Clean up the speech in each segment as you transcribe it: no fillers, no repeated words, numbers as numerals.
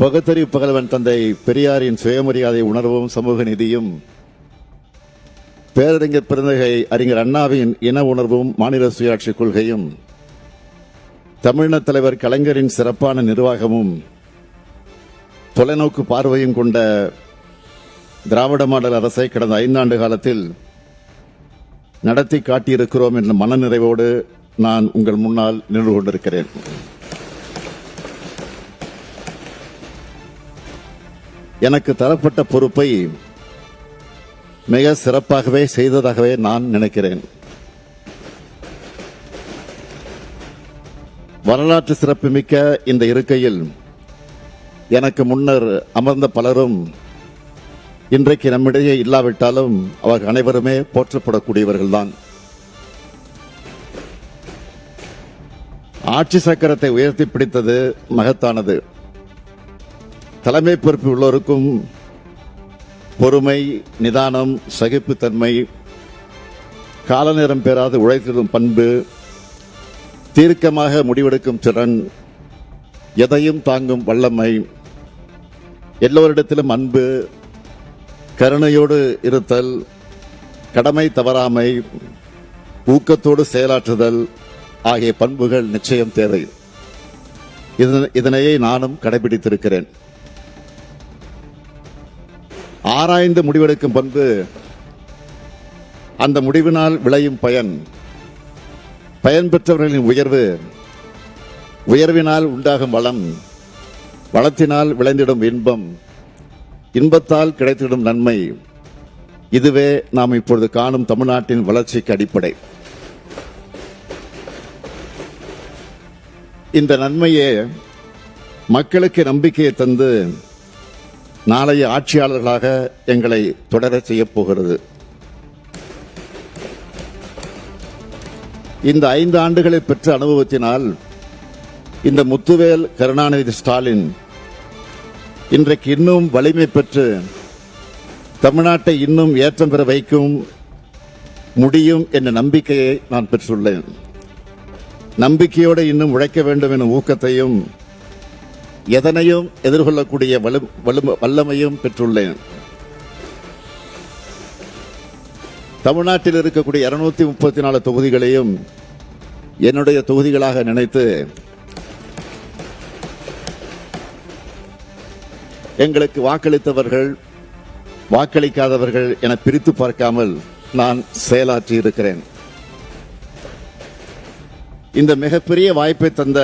பகுத்தறிவு பகலவன் தந்தை பெரியாரின் சுயமரியாதை உணர்வும் சமூக நீதியும், பேரறிஞர் பெருந்தகை அறிஞர் அண்ணாவின் இன உணர்வும் மாநில சுயாட்சி கொள்கையும், தமிழின தலைவர் கலைஞரின் சிறப்பான நிர்வாகமும், தொலைநோக்கு பார்வையும் கொண்ட திராவிட மாடல் அரசை கடந்த 5 ஆண்டு காலத்தில் நடத்தி காட்டியிருக்கிறோம் என்ற மனநிறைவோடு நான் உங்கள் முன்னால் நின்று கொண்டிருக்கிறேன். எனக்கு தரப்பட்ட பொறுப்பை மிக சிறப்பாகவே செய்ததாகவே நான் நினைக்கிறேன். வரலாற்று சிறப்புமிக்க இந்த இருக்கையில் எனக்கு முன்னர் அமர்ந்த பலரும் இன்றைக்கு நம்மிடையே இல்லாவிட்டாலும் அவர்கள் அனைவருமே போற்றப்படக்கூடியவர்கள்தான். ஆட்சி சக்கரத்தை உயர்த்தி பிடித்தது மகத்தானது. தலைமை பொறுப்பு உள்ளோருக்கும் பொறுமை, நிதானம், சகிப்புத்தன்மை, கால நேரம் பெறாது உழைத்திடும் பண்பு, தீர்க்கமாக முடிவெடுக்கும் திறன், எதையும் தாங்கும் வல்லமை, எல்லோரிடத்திலும் அன்பு, கருணையோடு இருத்தல், கடமை தவறாமை, ஊக்கத்தோடு செயலாற்றுதல் ஆகிய பண்புகள் நிச்சயம் தேவை. இதனையே நானும் கடைபிடித்திருக்கிறேன். ஆராய்ந்து முடிவெடுக்கும் பண்பு, அந்த முடிவினால் விளையும் பயன், பயன் பெற்றவர்களின் உயர்வு, உயர்வினால் உண்டாகும் வளம், வளத்தினால் விளைந்திடும் இன்பம், இன்பத்தால் கிடைத்திடும் நன்மை, இதுவே நாம் இப்பொழுது காணும் தமிழ்நாட்டின் வளர்ச்சிக்கு அடிப்படை. இந்த நன்மையே மக்களுக்கு நம்பிக்கையை தந்து நாளைய ஆட்சியாளர்களாக எங்களை தொடர செய்யப் போகிறது. இந்த 5 ஆண்டுகளை பெற்ற அனுபவத்தினால் இந்த முத்துவேல் கருணாநிதி ஸ்டாலின் இன்றைக்கு இன்னும் வலிமை பெற்று தமிழ்நாட்டை இன்னும் ஏற்றம் பெற வைக்கும் முடியும் என்ற நம்பிக்கையை நான் பெற்றுள்ளேன். நம்பிக்கையோடு இன்னும் உழைக்க வேண்டும் எனும் ஊக்கத்தையும், எதனையும் எதிர்கொள்ளக்கூடிய வல்லமையும் பெற்றுள்ளேன். தமிழ்நாட்டில் இருக்கக்கூடிய 234 தொகுதிகளையும் என்னுடைய தொகுதிகளாக நினைத்து எங்களுக்கு வாக்களித்தவர்கள், வாக்களிக்காதவர்கள் என பிரித்து பார்க்காமல் நான் செயலாற்றி இருக்கிறேன். இந்த மிகப்பெரிய வாய்ப்பை தந்த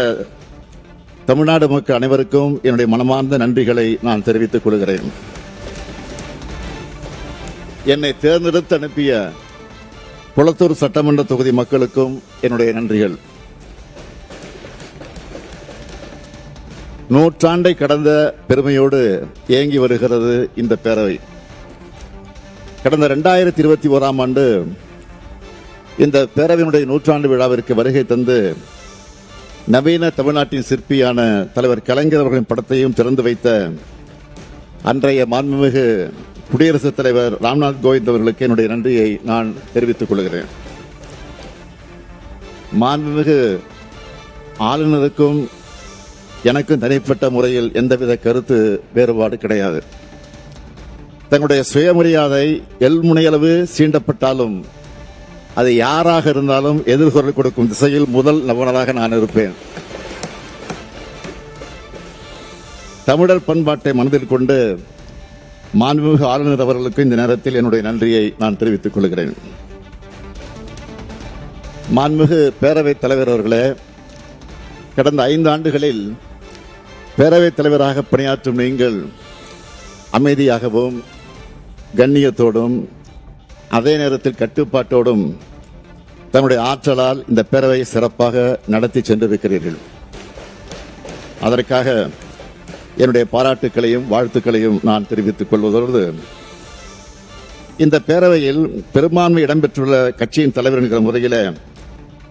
தமிழ்நாடு மக்கள் அனைவருக்கும் என்னுடைய மனமார்ந்த நன்றிகளை நான் தெரிவித்துக் கொள்கிறேன். என்னை தேர்ந்தெடுத்து அனுப்பிய குளத்தூர் சட்டமன்ற தொகுதி மக்களுக்கும் என்னுடைய நன்றிகள். 100 ஆண்டை கடந்த பெருமையோடு இயங்கி வருகிறது இந்த பேரவை. கடந்த 2021ஆம் ஆண்டு இந்த பேரவையினுடைய 100 விழாவிற்கு வருகை தந்து நவீன தமிழ்நாட்டின் சிற்பியான தலைவர் கலைஞர் அவர்களின் படத்தையும் திறந்து வைத்த அன்றைய மாண்புமிகு குடியரசுத் தலைவர் ராம்நாத் கோவிந்த் அவர்களுக்கு என்னுடைய நன்றியை நான் தெரிவித்துக் கொள்கிறேன். மாண்புமிகு ஆளுநருக்கும் எனக்கும் தனிப்பட்ட முறையில் எந்தவித கருத்து வேறுபாடு கிடையாது. தங்களுடைய சுயமரியாதை எல்முனையளவு சீண்டப்பட்டாலும் அது யாராக இருந்தாலும் எதிர்குரல் கொடுக்கும் திசையில் முதல் நபராக நான் இருப்பேன். தமிழர் பண்பாட்டை மனதில் கொண்டு மாண்புமிகு ஆளுநர் அவர்களுக்கு இந்த நேரத்தில் என்னுடைய நன்றியை நான் தெரிவித்துக் கொள்கிறேன். மாண்புமிகு பேரவைத் தலைவர் அவர்களே, கடந்த 5 ஆண்டுகளில் பேரவைத் தலைவராக பணியாற்றும் நீங்கள் அமைதியாகவும் கண்ணியத்தோடும் அதே நேரத்தில் கட்டுப்பாட்டோடும் தன்னுடைய ஆற்றலால் இந்த பேரவையை சிறப்பாக நடத்தி சென்றிருக்கிறீர்கள். அதற்காக என்னுடைய பாராட்டுக்களையும் வாழ்த்துக்களையும் நான் தெரிவித்துக் கொள்வதோடு, இந்த பேரவையில் பெரும்பான்மை இடம்பெற்றுள்ள கட்சியின் தலைவர் என்கிற முறையில்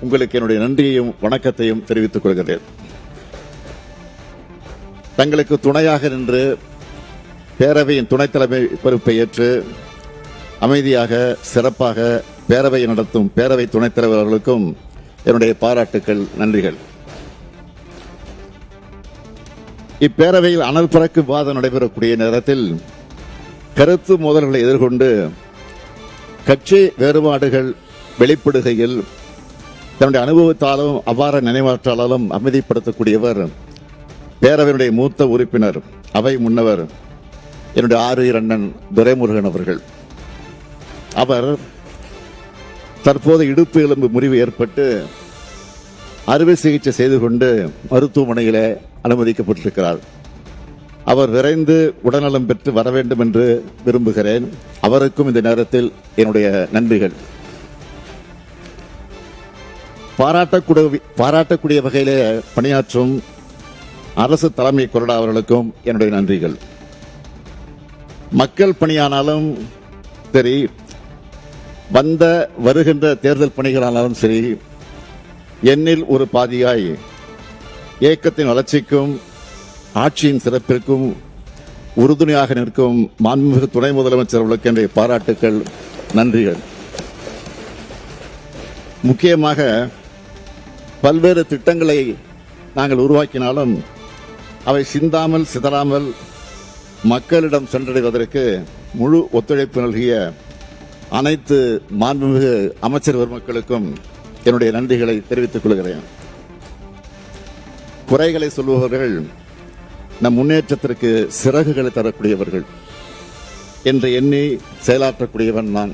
உங்களுக்கு என்னுடைய நன்றியையும் வணக்கத்தையும் தெரிவித்துக் கொள்கிறேன். தங்களுக்கு துணையாக நின்று பேரவையின் துணைத் தலைமை பொறுப்பை ஏற்று அமைதியாக சிறப்பாக பேரவையை நடத்தும் பேரவை துணைத் தலைவர் அவர்களுக்கும் என்னுடைய பாராட்டுக்கள், நன்றிகள். இப்பேரவையில் அனல் பறக்கு வாதம் நடைபெறக்கூடிய நேரத்தில் கருத்து மோதல்களை எதிர்கொண்டு கட்சி வேறுபாடுகள் வெளிப்படுகையில் தன்னுடைய அனுபவத்தாலும் அபார நினைவாற்றாலும் அமைதிப்படுத்தக்கூடியவர் பேரவையினுடைய மூத்த உறுப்பினர், அவை முன்னவர் என்னுடைய ஆறுயிர் அண்ணன் துரைமுருகன் அவர்கள். அவர் தற்போது இடுப்பு எலும்பு முறிவு ஏற்பட்டு அறுவை சிகிச்சை செய்து கொண்டு மருத்துவமனையிலே அனுமதிக்கப்பட்டிருக்கிறார். அவர் விரைந்து உடல்நலம் பெற்று வர வேண்டும் என்று விரும்புகிறேன். அவருக்கும் இந்த நேரத்தில் என்னுடைய நன்றிகள். பாராட்டக்கூடிய வகையிலே பணியாற்றும் அரசு தலைமை கொறடா அவர்களுக்கும் என்னுடைய நன்றிகள். மக்கள் பணியானாலும் சரி, வருகின்ற தேர்தல் பணிகளானாலும் சரி, எண்ணில் ஒரு பாதியாய் இயக்கத்தின் வளர்ச்சிக்கும் ஆட்சியின் சிறப்பிற்கும் உறுதுணையாக நிற்கும் மாண்புமிகு துணை முதலமைச்சர் அவர்களுக்கு என்னுடைய பாராட்டுக்கள், நன்றிகள். முக்கியமாக பல்வேறு திட்டங்களை நாங்கள் உருவாக்கினாலும் அவை சிந்தாமல் சிதறாமல் மக்களிடம் சென்றடைவதற்கு முழு ஒத்துழைப்பு நல்கிய அனைத்து மாண்புமிகு அமைச்சர் பெருமக்களுக்கும் என்னுடைய நன்றிகளை தெரிவித்துக் கொள்கிறேன். குறைகளை சொல்பவர்கள் நம் முன்னேற்றத்திற்கு சிறகுகளை தரக்கூடியவர்கள் என்று எண்ணி செயலாற்றக்கூடியவன் நான்.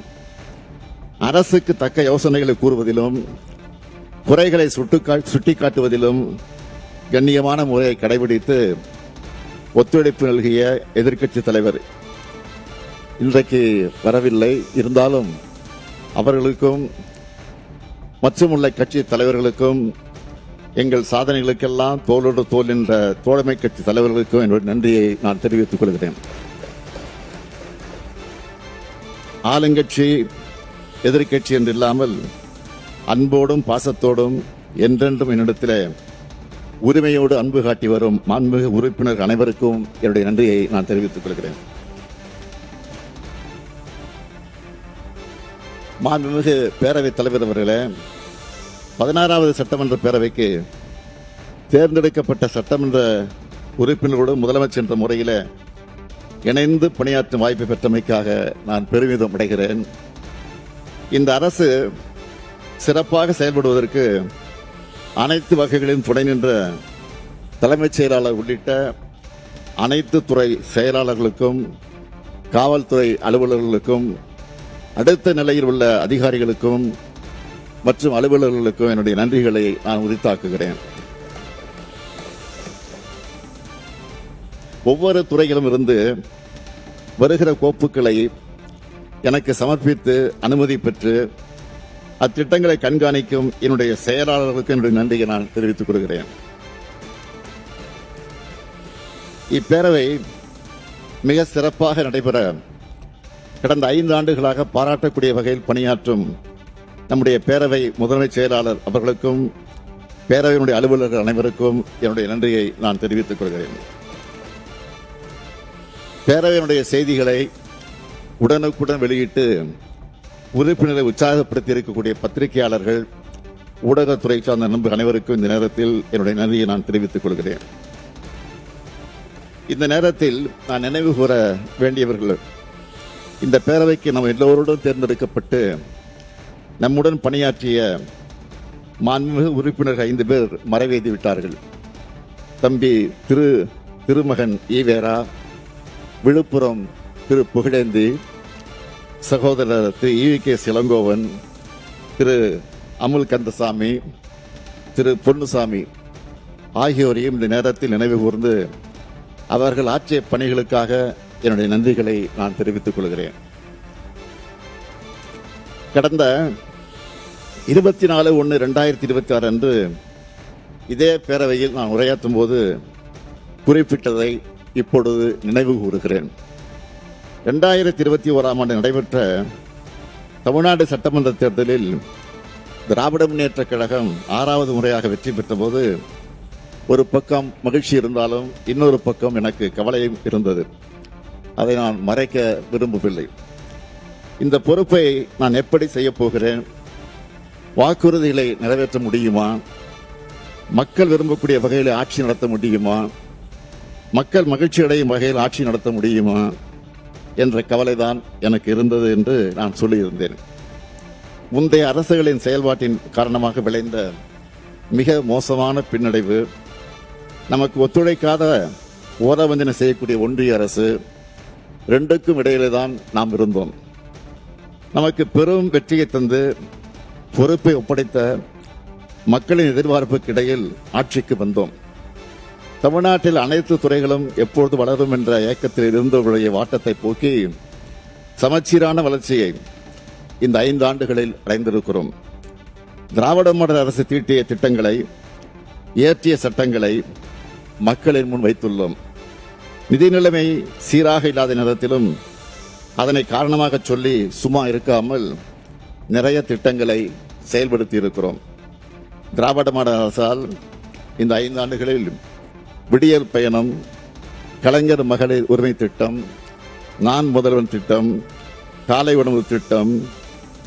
அரசுக்கு தக்க யோசனைகளை கூறுவதிலும் குறைகளை சுட்டிக்காட்டுவதிலும் கண்ணியமான முறையை கடைபிடித்து ஒத்துழைப்பு நல்கிய எதிர்க்கட்சி தலைவர் இன்றைக்கு வரவில்லை. இருந்தாலும் அவர்களுக்கும் மற்றும் உள்ள கட்சி தலைவர்களுக்கும் எங்கள் சாதனைகளுக்கெல்லாம் தோளோடு தோல் என்ற தோழமை கட்சி தலைவர்களுக்கும் என்னுடைய நன்றியை நான் தெரிவித்துக் கொள்கிறேன். ஆளுங்கட்சி எதிர்க்கட்சி என்று இல்லாமல் அன்போடும் பாசத்தோடும் என்றென்றும் என்னிடத்திலே உரிமையோடு அன்பு காட்டி வரும் மாண்புமிகு உறுப்பினர் அனைவருக்கும் என்னுடைய நன்றியை நான் தெரிவித்துக் கொள்கிறேன். மாண்புமிகு பேரவைத் தலைவர் அவர்களே, 16வது சட்டமன்ற பேரவைக்கு தேர்ந்தெடுக்கப்பட்ட சட்டமன்ற உறுப்பினரோடு முதலமைச்சர் என்ற முறையில் இணைந்து பணியாற்றும் வாய்ப்பை பெற்றமைக்காக நான் பெருமிதம் அடைகிறேன். இந்த அரசு சிறப்பாக செயல்படுவதற்கு அனைத்து வகைகளிலும் துணை நின்ற தலைமைச் செயலாளர் உள்ளிட்ட அனைத்து துறை செயலாளர்களுக்கும் காவல்துறை அலுவலர்களுக்கும் அடுத்த நிலையில் உள்ள அதிகாரிகளுக்கும் மற்றும் அலுவலர்களுக்கும் என்னுடைய நன்றிகளை நான் உரித்தாக்குகிறேன். ஒவ்வொரு துறையிலும் இருந்து வருகிற கோப்புகளை எனக்கு சமர்ப்பித்து அனுமதி பெற்று அத்திட்டங்களை கண்காணிக்கும் என்னுடைய செயலாளர்களுக்கு என்னுடைய நன்றியை நான் தெரிவித்துக் கொள்கிறேன். இப்பேரவை மிக சிறப்பாக நடைபெற கடந்த 5 ஆண்டுகளாக பாராட்டக்கூடிய வகையில் பணியாற்றும் நம்முடைய பேரவை முதன்மை செயலாளர் அவர்களுக்கும் பேரவையினுடைய அலுவலர்கள் அனைவருக்கும் என்னுடைய நன்றியை நான் தெரிவித்துக் கொள்கிறேன். பேரவையினுடைய செய்திகளை உடனுக்குடன் வெளியிட்டு உறுப்பினரை உற்சாகப்படுத்தி இருக்கக்கூடிய பத்திரிகையாளர்கள், ஊடகத்துறை சார்ந்த நண்பர் அனைவருக்கும் இந்த நேரத்தில் என்னுடைய நன்றியை நான் தெரிவித்துக் கொள்கிறேன். இந்த நேரத்தில் நான் நினைவு கூற வேண்டியவர்கள், இந்த பேரவைக்கு நாம் எல்லோருடன் தேர்ந்தெடுக்கப்பட்டு நம்முடன் பணியாற்றிய மாண்புமிகு உறுப்பினர்கள் 5 பேர் மறைவேதி விட்டார்கள். தம்பி திருமகன் ஈவேரா, விழுப்புரம் திரு புகழேந்தி, சகோதரர் திரு ஈவிகே இளங்கோவன், திரு அமுல் கந்தசாமி, திரு பொன்னுசாமி ஆகியோரையும் இந்த நேரத்தில் நினைவு கூர்ந்து அவர்கள் ஆற்றிய பணிகளுக்காக என்னுடைய நன்றிகளை நான் தெரிவித்துக் கொள்கிறேன். கடந்த 24/1/2026 அன்று இதே பேரவையில் நான் உரையாற்றும் போது குறிப்பிட்டதை இப்பொழுது நினைவு கூறுகிறேன். 2021 ஆண்டு நடைபெற்ற தமிழ்நாடு சட்டமன்ற தேர்தலில் திராவிட முன்னேற்ற கழகம் 6வது முறையாக வெற்றி பெற்ற போது ஒரு பக்கம் மகிழ்ச்சி இருந்தாலும் இன்னொரு பக்கம் எனக்கு கவலையும் இருந்தது. அதை நான் மறைக்க விரும்பவில்லை. இந்த பொறுப்பை நான் எப்படி செய்ய போகிறேன்? வாக்குறுதிகளை நிறைவேற்ற முடியுமா? மக்கள் விரும்பக்கூடிய வகையில் ஆட்சி நடத்த முடியுமா? மக்கள் மகிழ்ச்சி அடையும் வகையில் ஆட்சி நடத்த முடியுமா என்ற கவலைதான் எனக்கு இருந்தது என்று நான் சொல்லியிருந்தேன். முந்தைய அரசுகளின் செயல்பாட்டின் காரணமாக விளைந்த மிக மோசமான பின்னடைவு, நமக்கு ஒத்துழைக்காத ஓரவஞ்சனை செய்யக்கூடிய ஒன்றிய அரசு, ரெண்டுக்கும் இடையிலே தான் நாம் இருந்தோம். நமக்கு பெரும் வெற்றியை தந்து பொறுப்பை ஒப்படைத்த மக்களின் எதிர்பார்ப்புக்கு இடையில் ஆட்சிக்கு வந்தோம். தமிழ்நாட்டில் அனைத்து துறைகளும் எப்பொழுது வளரும் என்ற ஏக்கத்தில் இருந்தவர்களுடைய வாட்டத்தை போக்கி சமச்சீரான வளர்ச்சியை இந்த 5 ஆண்டுகளில் அடைந்திருக்கிறோம். திராவிட மாடல் அரசு தீட்டிய திட்டங்களை, இயற்றிய சட்டங்களை மக்களின் முன் வைத்துள்ளோம். நிதி நிலைமை சீராக இல்லாத நேரத்திலும் அதனை காரணமாக சொல்லி சும்மா இருக்காமல் நிறைய திட்டங்களை செயல்படுத்தி இருக்கிறோம். திராவிட மாடல் அரசால் இந்த 5 ஆண்டுகளில் விடியல் பயணம், கலைஞர் மகளிர் உரிமை திட்டம், நான் முதல்வன் திட்டம், காலை உணவு திட்டம்,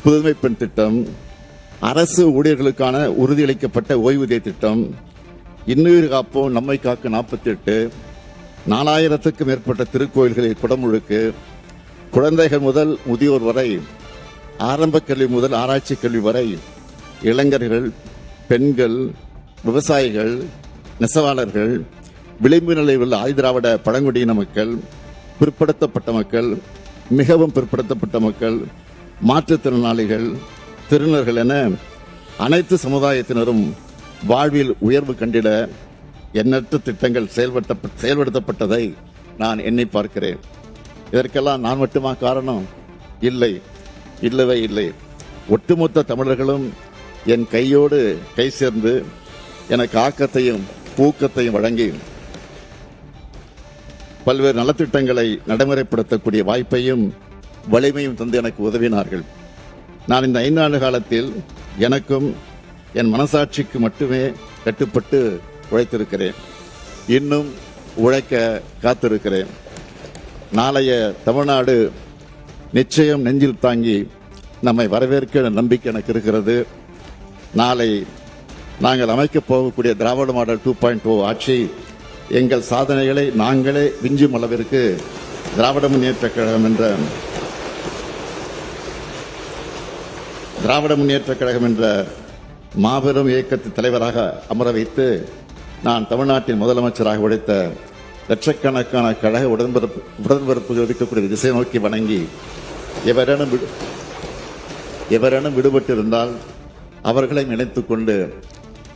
புதுமை பெண் திட்டம், அரசு ஊழியர்களுக்கான உறுதியளிக்கப்பட்ட ஓய்வூதிய திட்டம், இன்னுயிர் காப்போம் நம்மை காக்க 48, 4000க்கும் மேற்பட்ட திருக்கோயில்களில் குடமுழுக்கு, குழந்தைகள் முதல் முதியோர் வரை, ஆரம்ப கல்வி முதல் ஆராய்ச்சி கல்வி வரை, இளைஞர்கள், பெண்கள், விவசாயிகள், நெசவாளர்கள், விளிம்பு நிலையில் உள்ள ஆதிதிராவிட பழங்குடியின மக்கள், பிற்படுத்தப்பட்ட மக்கள், மிகவும் பிற்படுத்தப்பட்ட மக்கள், மாற்றுத்திறனாளிகள், திருநர்கள் என அனைத்து சமுதாயத்தினரும் வாழ்வில் உயர்வு கண்டிட எண்ணற்ற திட்டங்கள் செயல்படுத்தப்பட்டதை நான் எண்ணி பார்க்கிறேன். இதற்கெல்லாம் நான் மட்டுமா காரணம்? இல்லை, இல்லவே இல்லை. ஒட்டுமொத்த தமிழர்களும் என் கையோடு கை சேர்ந்து எனக்கு ஆக்கத்தையும் ஊக்கத்தையும் வழங்கி பல்வேறு நலத்திட்டங்களை நடைமுறைப்படுத்தக்கூடிய வாய்ப்பையும் வலிமையும் தந்து எனக்கு உதவினார்கள். நான் இந்த 5 ஆண்டு காலத்தில் எனக்கும் என் மனசாட்சிக்கு மட்டுமே கட்டுப்பட்டு உழைத்திருக்கிறேன். இன்னும் உழைக்க காத்திருக்கிறேன். நாளைய தமிழ்நாடு நிச்சயம் நெஞ்சில் தாங்கி நம்மை வரவேற்க நம்பிக்கை எனக்கு இருக்கிறது. நாளை நாங்கள் அமைக்கப் போகக்கூடிய திராவிட மாடல் 2.0 ஆட்சி எங்கள் சாதனைகளை நாங்களே விஞ்சும் அளவிற்கு திராவிட முன்னேற்றக் கழகம் என்ற மாபெரும் இயக்கத்தின் தலைவராக அமர வைத்து நான் தமிழ்நாட்டின் முதலமைச்சராக உழைத்த லட்சக்கணக்கான கழக உடன்பிறப்புகள் இருக்கக்கூடிய திசை நோக்கி வணங்கி எவரேனும் விடுபட்டிருந்தால் அவர்களை இணைத்துக் கொண்டு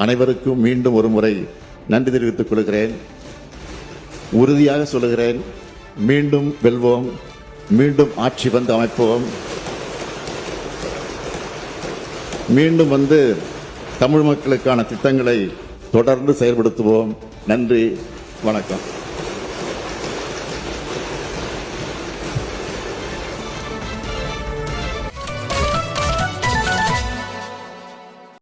அனைவருக்கும் மீண்டும் ஒரு முறை நன்றி தெரிவித்துக் கொள்கிறேன். உறுதியாக சொல்லுகிறேன், மீண்டும் வெல்வோம், மீண்டும் ஆட்சி வந்து அமைப்போம், மீண்டும் வந்து தமிழ் மக்களுக்கான திட்டங்களை தொடர்ந்து செயல்படுத்துவோம். நன்றி, வணக்கம்.